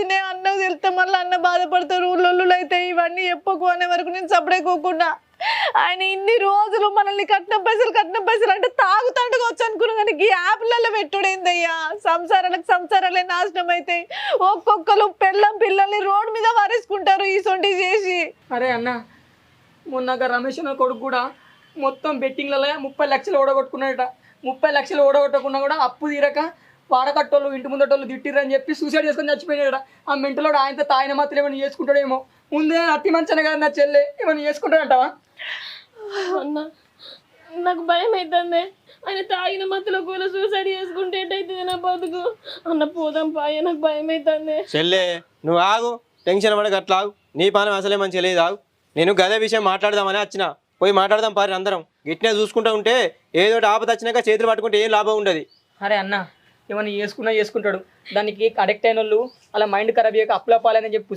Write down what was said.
వదినే అన్నకు తెలిస్తే మళ్ళీ అన్న బాధపడతారు లొల్లులు అయితే ఇవన్నీ ఎప్పకు అనే వరకు నేను సపడేకోకుండా ఆయన ఇన్ని రోజులు మనల్ని కట్నం పైసలు అంటే తాగుతాండుగా వచ్చి అనుకున్నాం కానీ ఈ యాప్లలో పెట్టుడేందయ్యా సంసారాలే నాశనం అవుతాయి ఒక్కొక్కరు పిల్లల్ని రోడ్డు మీద వారేసుకుంటారు ఈ సొంటి చేసి. అరే అన్న మొన్నగా రమేష్ అన్న కొడుకు కూడా మొత్తం బెట్టింగ్లలో 30 లక్షలు ఓడగొట్టుకున్నాడట. 30 లక్షలు ఓడగొట్టకుండా కూడా అప్పు తీరక వాడకట్టోళ్ళు ఇంటి ముందటోళ్ళు తిట్టిరని చెప్పి సూసైడ్ చేసుకొని చచ్చిపోయాడు. ఆ మెంటలోడు ఆయనతో తాయిన మాత్రం ఏమైనా చేసుకుంటాడేమో. ముందే అతి మంచనే కదా నా చెల్లె ఏమైనా చేసుకుంటాడంటావా? అన్న నాకు భయం అవుతుంది. ఆయన తాగిన మత్తులో కూడా సూసైడ్ చేసుకుంటే ఎట్టయితుంది నా బతుకు. అన్న పోదాం పాయ, నాకు భయం అవుతుంది. చెల్లె నువ్వు ఆగు, టెన్షన్ పడక అట్లా ఆగు. నీ పానం అసలే మంచిగా లేదు, ఆగు. నేను గదే విషయం మాట్లాడదామని వచ్చిన. పోయి మాట్లాడదాం పారి అందరం. గిట్నే చూసుకుంటూ ఉంటే ఏదో ఆపద వచ్చినాక చేతులు పట్టుకుంటే ఏం లాభం ఉండదు. అరే అన్న ఏమైనా చేసుకుంటాడు. దానికి అడిక్ట్ అయిన వాళ్ళు అలా మైండ్ ఖరాబ్ చేయక అప్పుల పాలని చెప్పి